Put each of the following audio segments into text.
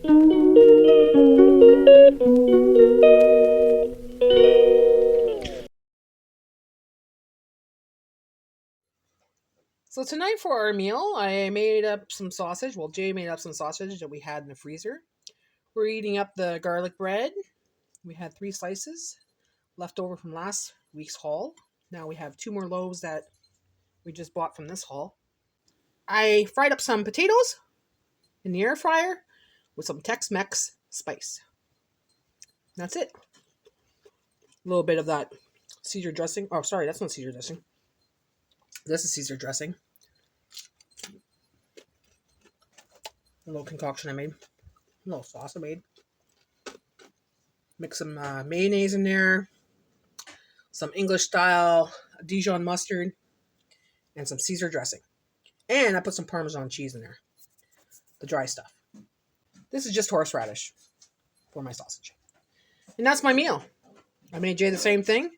So tonight for our meal, I made up some sausage. Well, Jay made up some sausage that we had in the freezer. We're eating up the garlic bread. We had 3 slices left over from last week's haul. Now we have 2 more loaves that we just bought from this haul. I fried up some potatoes in the air fryer with some Tex-Mex spice. That's it. A little bit of that Caesar dressing. Oh, sorry, that's not Caesar dressing. This is Caesar dressing. A little concoction I made. A little sauce I made. Mix some mayonnaise in there. Some English style Dijon mustard. And some Caesar dressing. And I put some Parmesan cheese in there. The dry stuff. This is just horseradish for my sausage. And that's my meal. I made Jay the same thing.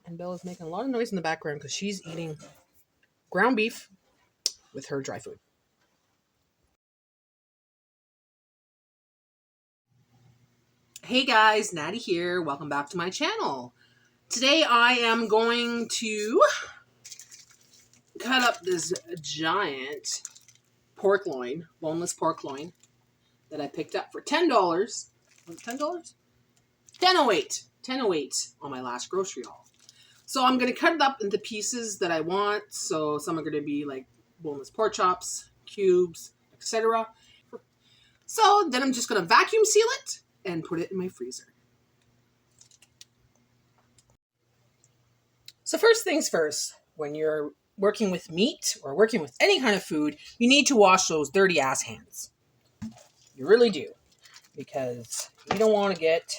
And Bella's making a lot of noise in the background because she's eating ground beef with her dry food. Hey guys, Natty here. Welcome back to my channel. Today I am going to cut up this giant pork loin, boneless pork loin, that I picked up for $10. Was it $10? $10.08. $10.08 on my last grocery haul. So I'm going to cut it up into pieces that I want. So some are going to be like boneless pork chops, cubes, etc. So then I'm just going to vacuum seal it and put it in my freezer. So first things first, when you're working with meat or working with any kind of food, you need to wash those dirty ass hands. You really do. Because you don't want to get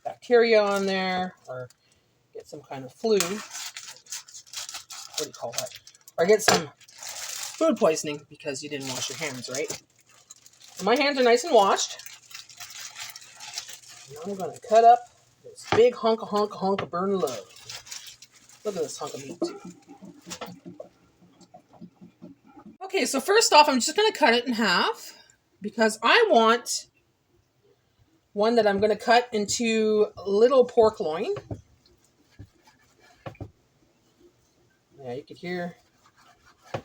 bacteria on there or get some kind of flu. What do you call that? Or get some food poisoning because you didn't wash your hands, right? So my hands are nice and washed. And I'm going to cut up this big hunk of burn love. Look at this hunk of meat. Okay, so first off, I'm just going to cut it in half because I want one that I'm going to cut into little pork loin. Yeah, you could hear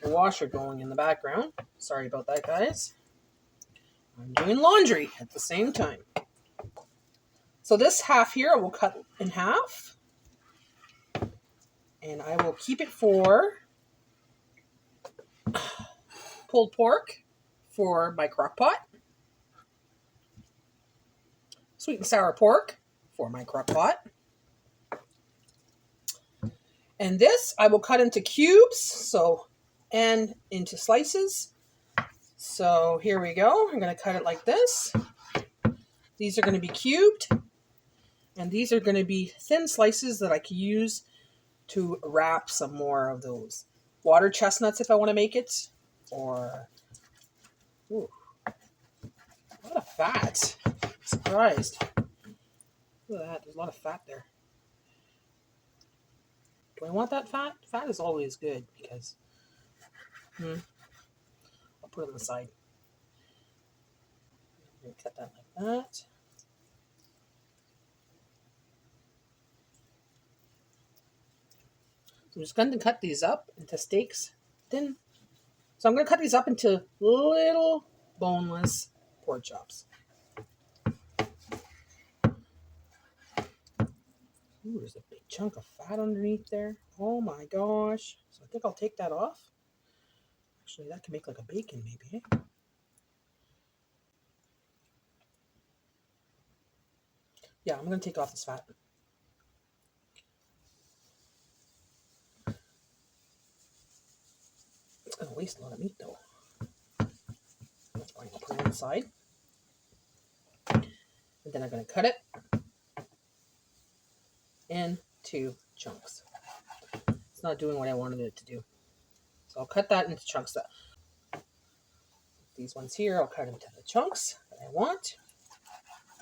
the washer going in the background. Sorry about that, guys. I'm doing laundry at the same time. So this half here I will cut in half. And I will keep it for pulled pork for my crock pot. Sweet and sour pork for my crock pot. And this I will cut into cubes, and into slices. So here we go. I'm going to cut it like this. These are going to be cubed. And these are going to be thin slices that I can use to wrap some more of those water chestnuts if I want to make it. Or, ooh, a lot of fat. Surprised. Look at that. There's a lot of fat there. Do I want that fat? Fat is always good because I'll put it on the side. I'm going to cut that like that. So I'm just going to cut these up into steaks. So I'm going to cut these up into little boneless pork chops. Ooh, there's a big chunk of fat underneath there. Oh my gosh. So I think I'll take that off. Actually, that can make like a bacon maybe, eh? Yeah, I'm going to take off this fat. It's going to waste a lot of meat though. That's fine. I'll put it inside. And then I'm going to cut it into chunks. It's not doing what I wanted it to do. So I'll cut that into chunks. These ones here, I'll cut into the chunks that I want.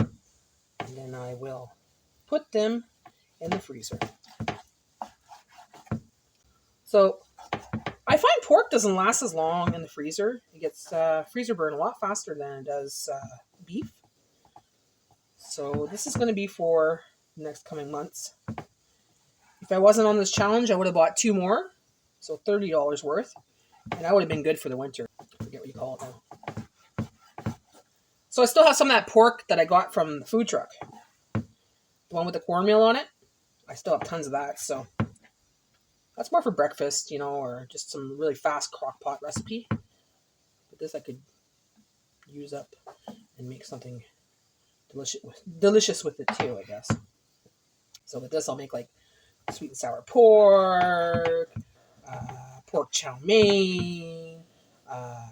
And then I will put them in the freezer. So I find pork doesn't last as long in the freezer. It gets freezer burn a lot faster than it does beef. beef. So this is going to be for the next coming months. If I wasn't on this challenge, I would have bought 2 more. So $30 worth. And that would have been good for the winter. I forget what you call it now. So I still have some of that pork that I got from the food truck. The one with the cornmeal on it. I still have tons of that. So that's more for breakfast, you know, or just some really fast crock pot recipe. But this I could use up and make something delicious with it too, I guess. So with this, I'll make like sweet and sour pork, pork chow mein. I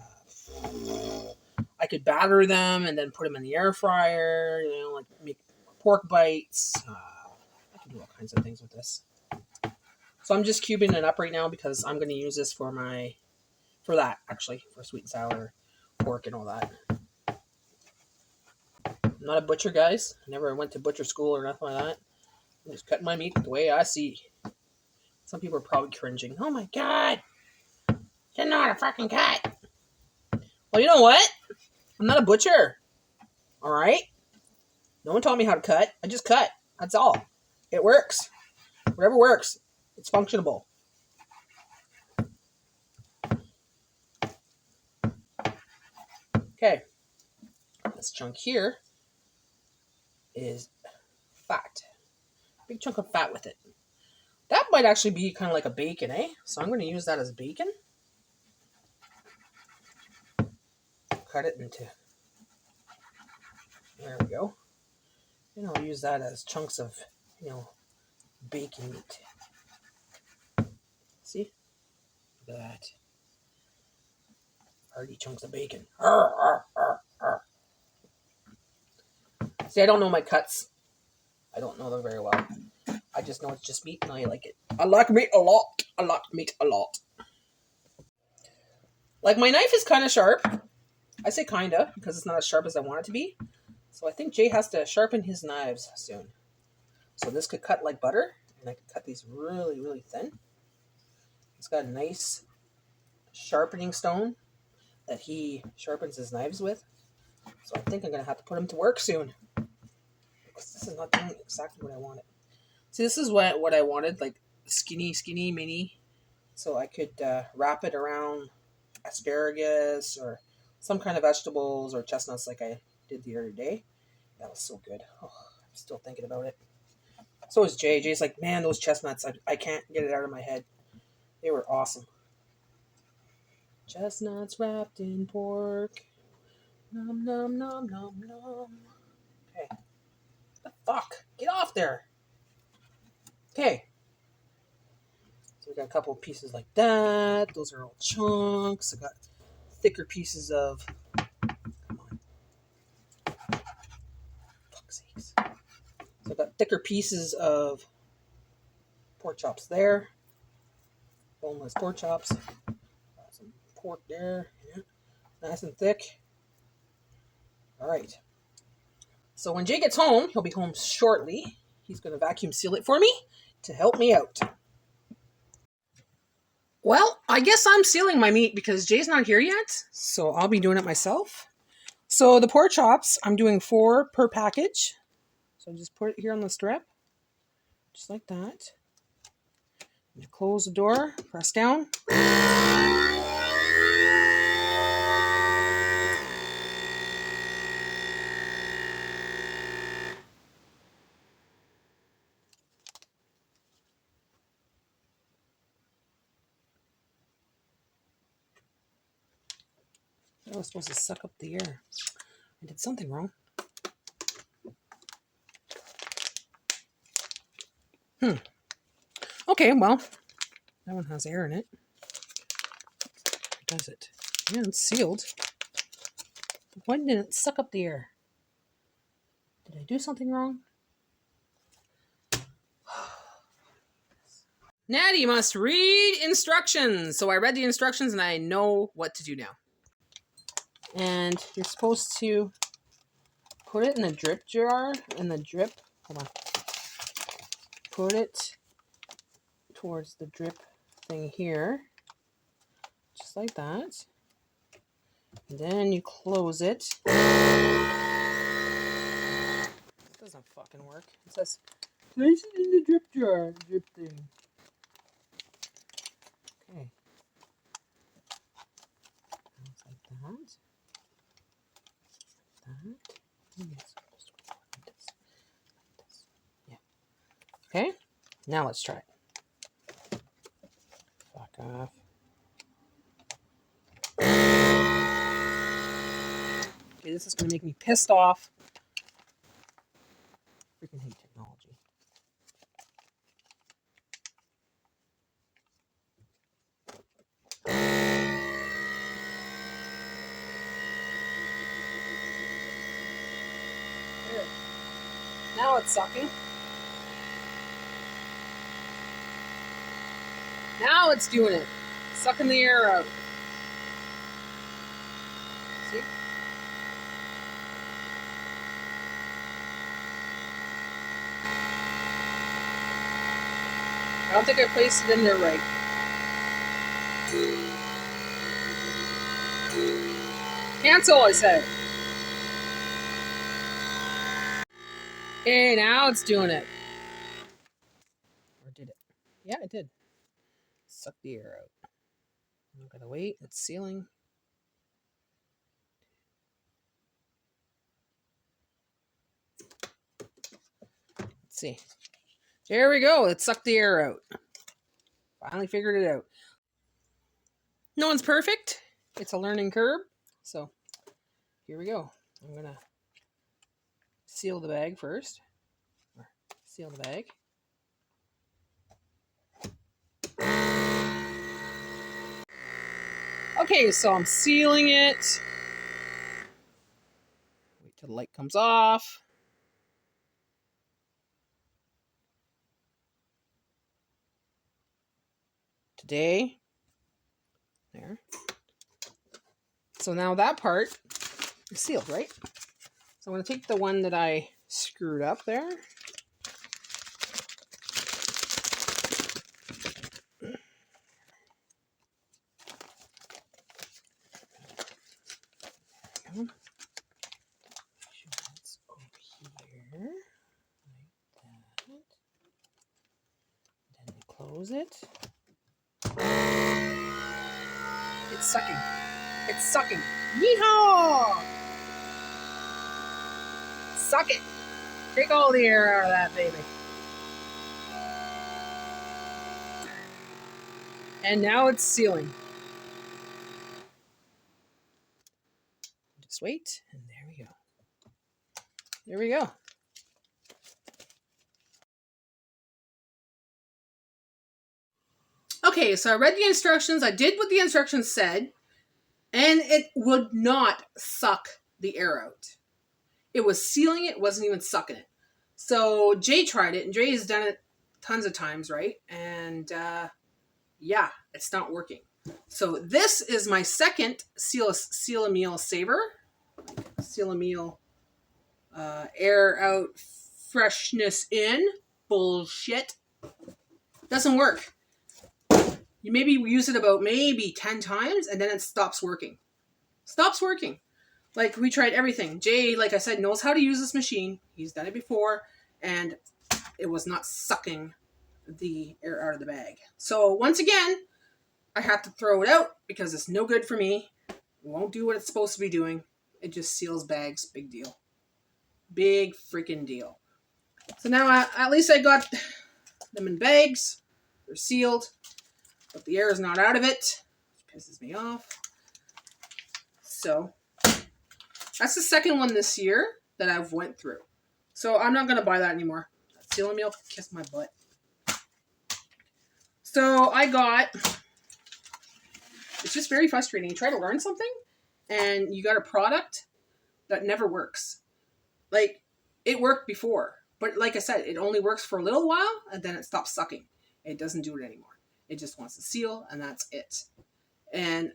could batter them and then put them in the air fryer. You know, like make pork bites. I can do all kinds of things with this. So I'm just cubing it up right now because I'm going to use this for that actually, for sweet and sour pork and all that. I'm not a butcher, guys. I never went to butcher school or nothing like that. I'm just cutting my meat the way I see. Some people are probably cringing. Oh my god! You're not a fucking cut! Well, you know what? I'm not a butcher. Alright? No one taught me how to cut. I just cut. That's all. It works. Whatever works. It's functionable. Okay. This chunk here is fat. Big chunk of fat with it. That might actually be kind of like a bacon, eh? So I'm going to use that as bacon. Cut it into... There we go. And I'll use that as chunks of, you know, bacon meat. See? Look at that. Hearty chunks of bacon. Arr, arr, arr, arr. See, I don't know my cuts. I don't know them very well. I just know it's just meat and I like it. I like meat a lot. I like meat a lot. Like, my knife is kind of sharp. I say kinda because it's not as sharp as I want it to be. So I think Jay has to sharpen his knives soon. So this could cut like butter. And I could cut these really, really thin. It's got a nice sharpening stone that he sharpens his knives with. So I think I'm going to have to put him to work soon. Because this is not doing exactly what I wanted. See, this is what I wanted. Like skinny, mini. So I could wrap it around asparagus or some kind of vegetables or chestnuts like I did the other day. That was so good. Oh, I'm still thinking about it. So is Jay. Jay's like, man, those chestnuts, I can't get it out of my head. They were awesome. Chestnuts wrapped in pork. Nom, nom, nom, nom, nom. Okay. What the fuck? Get off there. Okay. So we got a couple of pieces like that. Those are all chunks. I got thicker pieces of... Come on. Fuck's sakes. So I got thicker pieces of pork chops there. Boneless pork chops. Got some pork there. Yeah. Nice and thick. Alright. So when Jay gets home, he'll be home shortly. He's going to vacuum seal it for me to help me out. Well, I guess I'm sealing my meat because Jay's not here yet. So I'll be doing it myself. So the pork chops, I'm doing 4 per package. So just put it here on the strip. Just like that. You close the door, press down. I was supposed to suck up the air. I did something wrong. Okay, well, that one has air in it. Does it? Yeah, it's sealed. Why didn't it suck up the air? Did I do something wrong? Natty must read instructions. So I read the instructions and I know what to do now. And you're supposed to put it in the drip jar. Hold on. Put it towards the drip thing here. Just like that. And then you close it. doesn't fucking work. It says, place it in the drip jar, drip thing. Okay. It's like that. That. Yes. Yeah. Okay. Now let's try it. Fuck off. Okay, this is going to make me pissed off. Freaking hate technology. There. Now it's sucking. Now it's doing it. Sucking the air out. See? I don't think I placed it in there right. Cancel, I said. Okay, now it's doing it. Or did it? Yeah, it did. Suck the air out. I'm gonna wait. It's sealing. Let's see. There we go. It sucked the air out. Finally figured it out. No one's perfect. It's a learning curve. So here we go. I'm gonna seal the bag first. Or seal the bag. Okay, so I'm sealing it. Wait till the light comes off. Today. There. So now that part is sealed, right? So I'm going to take the one that I screwed up there. That's over here, like that. Then we close it. It's sucking. It's sucking. Yeehaw! Suck it. Take all the air out of that baby. And now it's sealing. Just wait, and there we go. There we go. Okay, so I read the instructions. I did what the instructions said, and it would not suck the air out. It was sealing it, wasn't even sucking it. So Jay tried it, and Jay has done it tons of times, right? And yeah, it's not working. So this is my second Seal a Meal saver. Seal a Meal air out, freshness in. Bullshit. Doesn't work. You maybe use it about maybe 10 times and then it stops working. Stops working. Like, we tried everything. Jay, like I said, knows how to use this machine. He's done it before, and it was not sucking the air out of the bag. So once again, I have to throw it out because it's no good for me. It won't do what it's supposed to be doing. It just seals bags. Big deal. Big freaking deal. So now at least I got them in bags. They're sealed, but the air is not out of it, which pisses me off. So that's the second one this year that I've went through. So I'm not going to buy that anymore. Seal a Meal, kiss my butt. So I got, it's just very frustrating. You try to learn something and you got a product that never works. Like, it worked before, but like I said, it only works for a little while and then it stops sucking. It doesn't do it anymore. It just wants to seal and that's it. And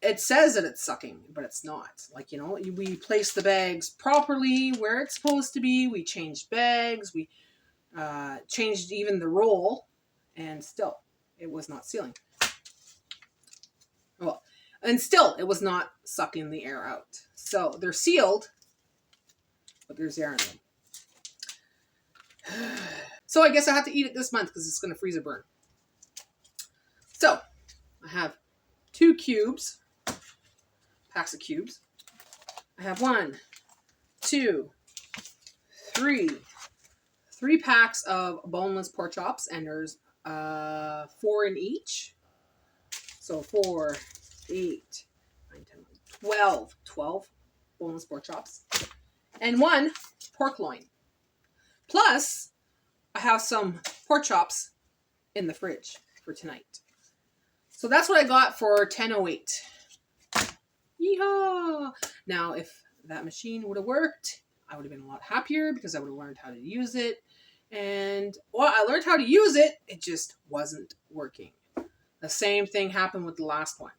it says that it's sucking, but it's not. Like, you know, we place the bags properly where it's supposed to be. We changed bags. We changed even the roll, and still, it was not sealing. Well, and still, it was not sucking the air out. So they're sealed, but there's air in them. So I guess I have to eat it this month because it's going to freeze or burn. So I have 2 cubes, packs of cubes. I have 1, 2, 3 packs of boneless pork chops, and there's 4 in each. So 4, 8, 9, 10, 12 boneless pork chops, and 1 pork loin. Plus, I have some pork chops in the fridge for tonight. So that's what I got for $10.08. Yeehaw! Now, if that machine would have worked, I would have been a lot happier because I would have learned how to use it. And, well, I learned how to use it. It just wasn't working. The same thing happened with the last one.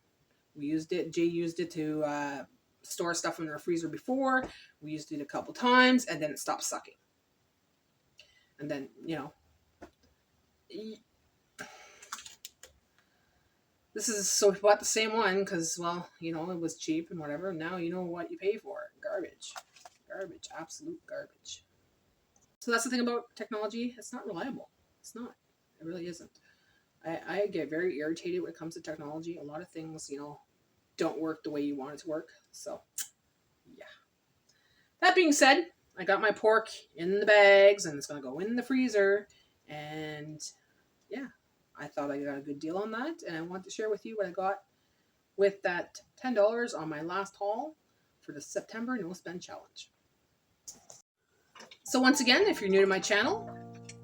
We used it. Jay used it to store stuff in our freezer before. We used it a couple times, and then it stopped sucking. And then, you know, this is, so we bought the same one because, well, you know, it was cheap and whatever. Now you know what you pay for. Garbage. Garbage. Absolute garbage. So that's the thing about technology. It's not reliable. It's not. It really isn't. I get very irritated when it comes to technology. A lot of things, you know, don't work the way you want it to work. So, yeah. That being said, I got my pork in the bags and it's going to go in the freezer. And, yeah, I thought I got a good deal on that. And I want to share with you what I got with that $10 on my last haul for the September No Spend Challenge. So once again, if you're new to my channel,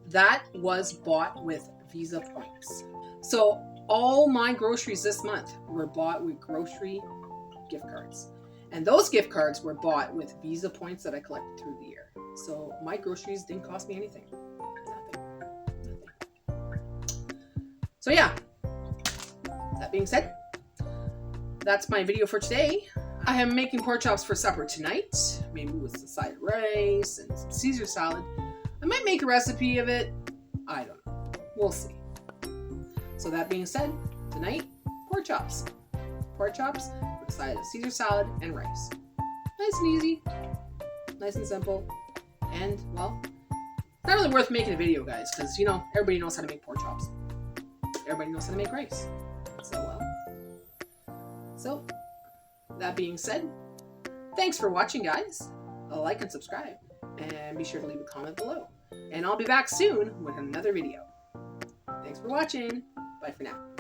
that was bought with Visa points. So all my groceries this month were bought with grocery gift cards. And those gift cards were bought with Visa points that I collected through the year. So my groceries didn't cost me anything. Nothing. So yeah, that being said, that's my video for today. I am making pork chops for supper tonight, maybe with some side rice and some Caesar salad. I might make a recipe of it. I don't know. We'll see. So that being said, tonight, pork chops. Pork chops with a side of Caesar salad and rice. Nice and easy. Nice and simple. And, well, it's not really worth making a video, guys, because, you know, everybody knows how to make pork chops. Everybody knows how to make rice. So, well. So, that being said, thanks for watching, guys. Like and subscribe. And be sure to leave a comment below. And I'll be back soon with another video. Thanks for watching. Bye for now.